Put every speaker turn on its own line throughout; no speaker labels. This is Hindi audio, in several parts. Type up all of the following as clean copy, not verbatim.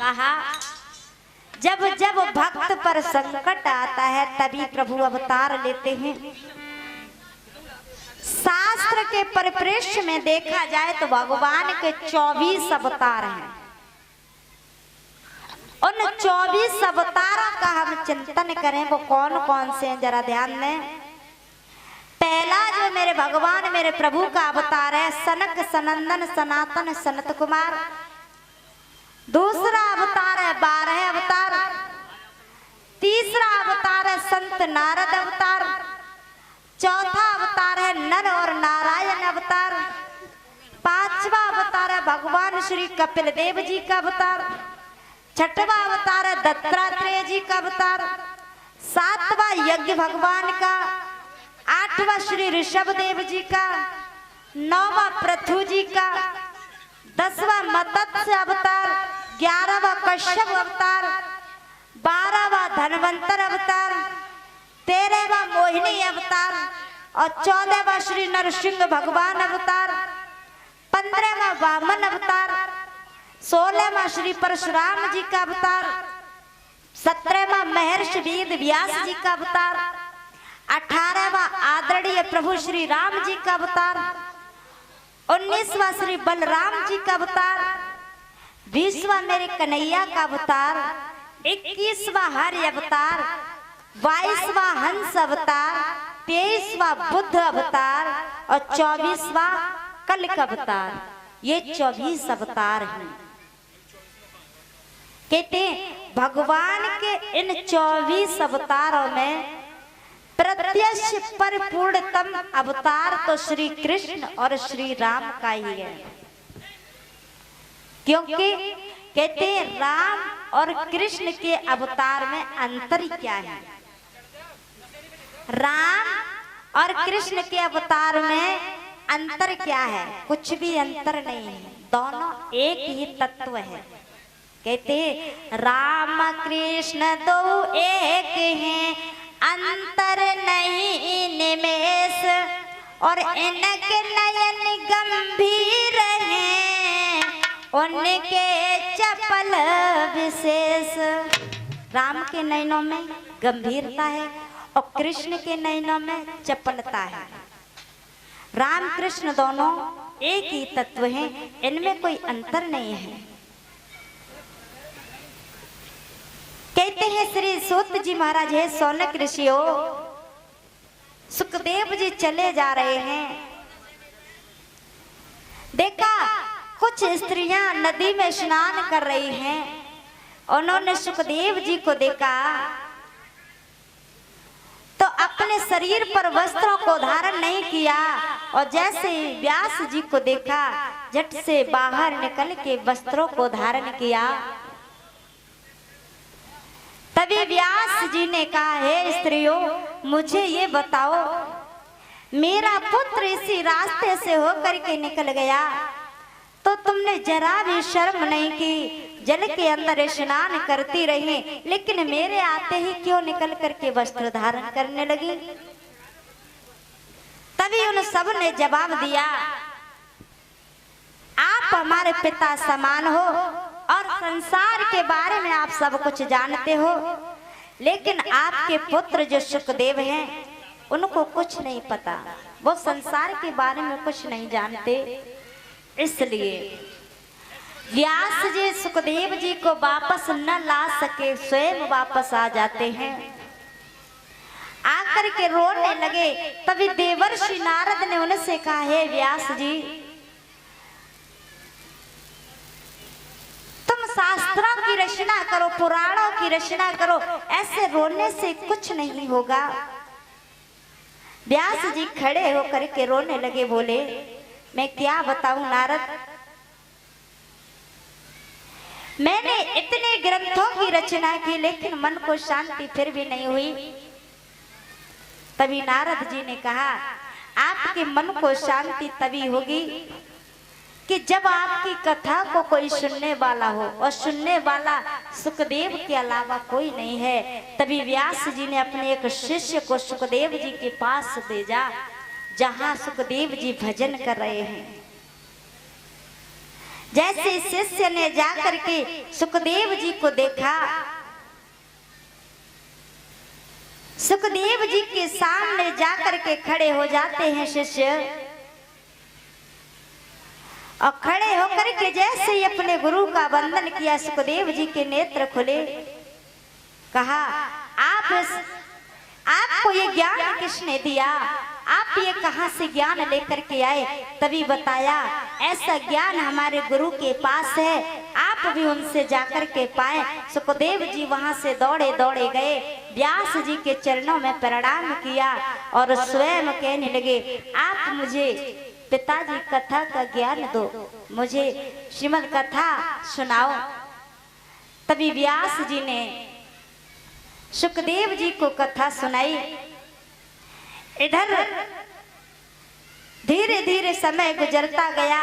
आहा, जब जब भक्त पर संकट आता है तभी प्रभु अवतार लेते हैं। शास्त्र के परिप्रेक्ष्य में देखा जाए तो भगवान के 24 अवतार हैं। उन 24 अवतारों का हम चिंतन करें वो कौन कौन से हैं, जरा ध्यान दें। पहला जो मेरे भगवान मेरे प्रभु का अवतार है सनक सनंदन सनातन सनत कुमार। दूसरा अवतार है 12 अवतार। तीसरा अवतार है संत नारद अवतार। चौथा अवतार है नर और नारायण अवतार। पांचवा अवतार है भगवान श्री कपिल देव जी का अवतार। छठवा अवतार है दत्तात्रेय जी का अवतार। सातवां यज्ञ भगवान का। आठवां श्री ऋषभ देव जी का। नौवां पृथु जी का। 10वां मत्स्य अवतार। 11वां कश्यप अवतार। 12वां धनवंतर अवतार। 13वां मोहिनी अवतार और 14वां श्री नरसिंह भगवान अवतार। 15वां वामन अवतार। 16वां श्री परशुराम जी का अवतार। 17वां महर्षि वेद व्यास जी का अवतार। 18वां आदरणीय प्रभु श्री राम जी का अवतार। 19वां श्री बलराम जी का अवतार। 20वां मेरे कन्हैया का अवतार। 21वां हरि अवतार। 22वां हंस अवतार। 23वां बुद्ध अवतार और 24वां कल्क अवतार। ये 24 अवतार हैं। कहते हैं भगवान के इन 24 अवतारों में प्रत्यक्ष परिपूर्णतम अवतार तो श्री कृष्ण और श्री राम का ही है। क्योंकि कहते हैं राम और कृष्ण के अवतार में अंतर क्या है। राम और कृष्ण के अवतार में अंतर क्या है? कुछ भी अंतर नहीं है, दोनों एक ही तत्व है। कहते हैं राम कृष्ण दो एक हैं, अंतर नहीं निमेष, और इनके नयन गंभीर हैं, उनके चपल विशेष। राम के नयनों में गंभीरता है और कृष्ण के नयनों में चपलता है। राम कृष्ण दोनों एक ही तत्व हैं, इनमें कोई अंतर नहीं है। कहते हैं श्री सूत जी महाराज है सौनक ऋषियों, सुखदेव जी चले जा रहे हैं। देखा कुछ स्त्रियां नदी में स्नान कर रही हैं। उन्होंने सुखदेव जी को देखा तो अपने शरीर पर वस्त्रों को धारण नहीं किया, और जैसे व्यास जी को देखा झट से बाहर निकल के वस्त्रों को धारण किया। तभी व्यास जी ने कहा, हे स्त्रियों मुझे ये बताओ, मेरा पुत्र इसी रास्ते से होकर के निकल गया तो तुमने जरा भी शर्म नहीं की, जल के अंदर स्नान करती रही, लेकिन मेरे आते ही क्यों निकल करके वस्त्र धारण करने लगी? तभी उन सब ने जवाब दिया, आप हमारे पिता समान हो और संसार के बारे में आप सब कुछ जानते हो, लेकिन आपके पुत्र जो सुखदेव हैं उनको कुछ नहीं पता, वो संसार के बारे में कुछ नहीं जानते। इसलिए व्यास जी सुखदेव जी को वापस न ला सके, स्वयं वापस आ जाते हैं। आकर के रोने लगे। तभी देवर्षि नारद ने उनसे कहा, हे व्यास जी तुम शास्त्रों की रचना करो, पुराणों की रचना करो, ऐसे रोने से कुछ नहीं होगा। व्यास जी खड़े होकर के रोने लगे, बोले मैं क्या बताऊं नारद, मैंने इतने ग्रंथों की रचना की लेकिन मन को शांति फिर भी नहीं हुई। तभी नारद जी ने कहा, आपके मन को शांति तभी होगी कि जब आपकी कथा को कोई सुनने वाला हो, और सुनने वाला सुखदेव के अलावा कोई नहीं है। तभी व्यास जी ने अपने एक शिष्य को सुखदेव जी के पास भेजा, जहां सुखदेव जी भजन कर रहे हैं। जैसे शिष्य ने जाकर के सुखदेव जी को देखा, सुखदेव जी के सामने जाकर के खड़े हो जाते हैं शिष्य, और खड़े होकर के जैसे ही अपने गुरु का वंदन किया, सुखदेव जी के नेत्र खुले। कहा, आपको ये ज्ञान किसने दिया? आप ये कहां से ज्ञान लेकर के आए? तभी बताया, ऐसा ज्ञान हमारे गुरु के पास है, आप भी उनसे जाकर के पाए। सुखदेव जी वहां से दौड़े दौड़े गए, व्यास जी के चरणों में प्रणाम किया और स्वयं कहने लगे, आप मुझे पिताजी कथा का ज्ञान दो, मुझे श्रीमद् कथा सुनाओ। तभी व्यास जी ने सुखदेव जी को कथा सुनाई। इधर धीरे धीरे समय गुजरता गया।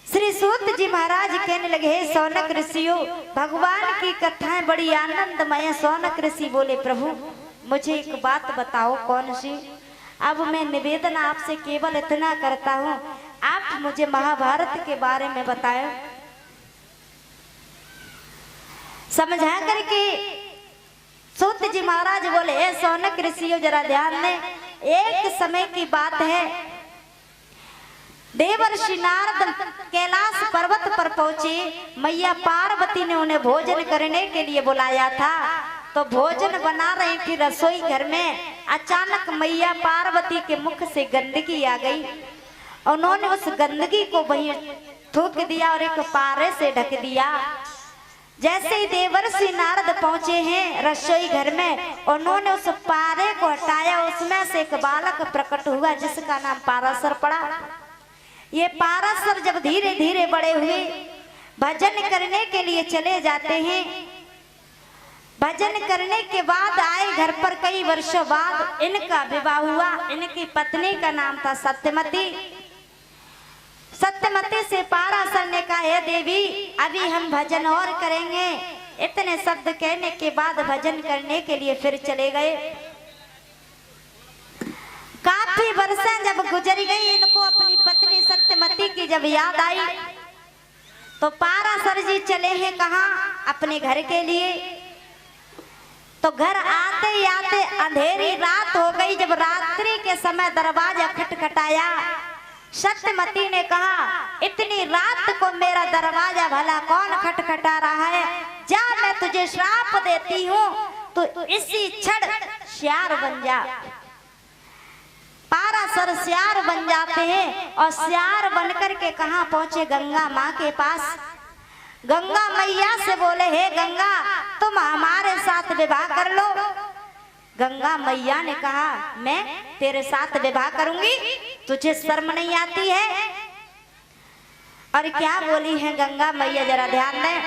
श्री सूत जी महाराज कहने लगे, हे सौनक ऋषियों, भगवान की कथाएं बड़ी आनंदमय। सौनक ऋषि बोले, प्रभु मुझे एक बात बताओ, कौन सी? अब मैं निवेदन आपसे केवल इतना करता हूँ, आप मुझे महाभारत के बारे में बताएं। समझा करके सूत जी महाराज बोले, हे सौनक ऋषियों जरा ध्यान दें, एक समय की बात है, देवर्षि नारद कैलाश पर्वत पर पहुंचे। मैया पार्वती ने उन्हें भोजन करने के लिए बुलाया था, तो भोजन बना रही थी रसोई घर में। अचानक मैया पार्वती के मुख से गंदगी आ गई, उन्होंने उस गंदगी को वहीं थूक दिया और एक पारे से ढक दिया। जैसे ही देवर्षि नारद पहुंचे हैं रसोई घर में, उन्होंने उस पारे को हटाया, उसमें से एक बालक प्रकट हुआ जिसका नाम पाराशर पड़ा। ये पाराशर जब धीरे धीरे बड़े हुए, भजन करने के लिए चले जाते हैं। भजन करने के बाद आए घर पर, कई वर्षों बाद इनका विवाह हुआ। इनकी पत्नी का नाम था सत्यमती। सत्यमती से पाराशर ने कहा, हे देवी, अभी हम भजन और करेंगे। इतने शब्द कहने के बाद भजन करने के लिए फिर चले गए। काफी वर्षें जब गुजर गई, इनको अपनी पत्नी सत्यमती की जब याद आई, तो पाराशर जी चले हैं कहाँ? अपने घर के लिए। तो घर आते ही आते अंधेरी रात हो गई। जब रात्रि के समय दरवाजा खटखटाया, सत्यमती ने कहा, इतनी रात को मेरा दरवाजा भला कौन खटखटा रहा है? जा, मैं तुझे श्राप देती हूँ, तो इसी क्षण श्यार बन जा। पाराशर श्यार बन जाते हैं और श्यार बनकर के कहाँ पहुंचे? गंगा माँ के पास। गंगा मैया से बोले, हे गंगा, तुम हमारे साथ विवाह कर लो। गंगा मैया ने कहा, मैं तेरे साथ विवाह करूंगी? तुझे शर्म नहीं आती है? और क्या बोली है गंगा मैया, जरा ध्यान दें।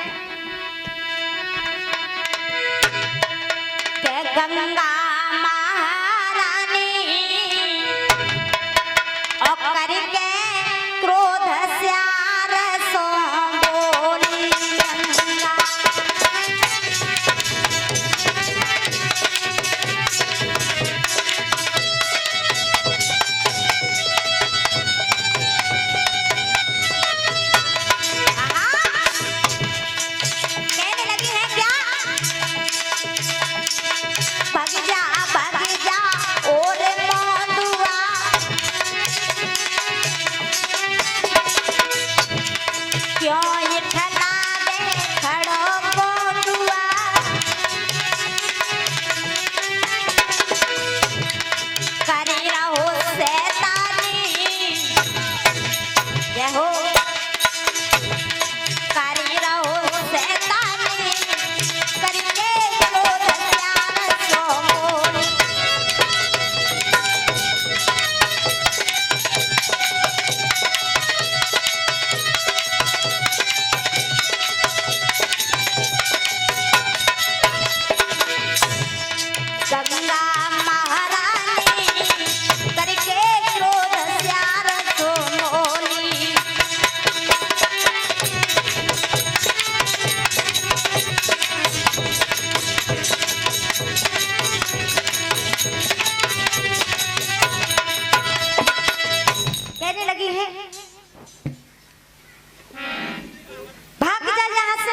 के गंगा महारानी और करके क्रोध श्यार सो बोली गंगा।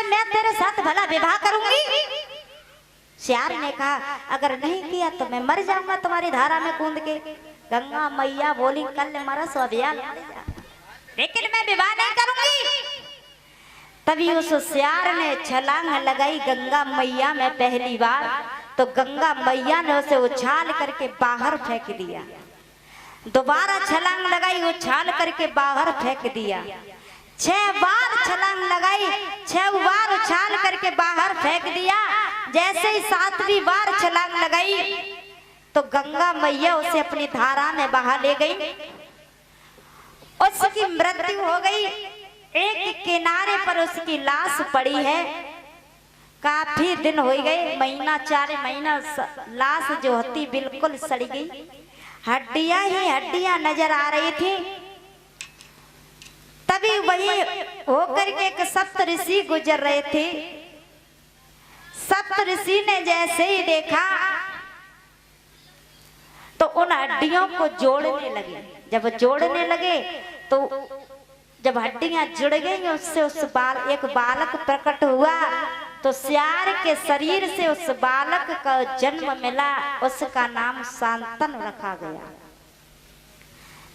मैं तेरे साथ भला विवाह करूंगी। सियार ने कहा अगर नहीं किया तो मैं मर जाऊंगा तुम्हारी धारा में कूद के। गंगा मैया बोली कल मरा सो अभियान, लेकिन मैं विवाह नहीं करूंगी। तभी उस सियार ने छलांग लगाई गंगा मैया में पहली बार, तो गंगा मैया ने उसे उछाल करके बाहर फेंक दिया। दोबारा छलांग लगाई, उछाल करके बाहर फेंक दिया। 6 बार छलांग लगाई, 6 बार उछाल करके बाहर फेंक दिया। जैसे ही 7वीं बार छलांग लगाई तो गंगा मैया उसे अपनी धारा में बहा ले गई। उसकी मृत्यु हो गई। एक किनारे पर उसकी लाश पड़ी है। काफी दिन हो गए, महीना 4 महीना लाश जो होती बिल्कुल सड़ी गई, हड्डियां ही हड्डियां नजर आ रही थी। तभी वही होकर के एक सप्त ऋषि गुजर रहे थे। सप्त ऋषि ने जैसे ही देखा तो उन हड्डियों को जोड़ने लगे। जब जोड़ने लगे तो जब हड्डियां जुड़ गई उससे एक बालक प्रकट हुआ। तो सियार के शरीर से उस बालक का जन्म मिला, उसका नाम शांतनु रखा गया।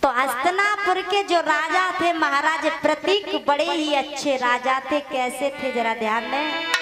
तो हस्तिनापुर के जो राजा थे महाराज प्रतीक, बड़े ही अच्छे राजा थे। कैसे थे जरा ध्यान दें।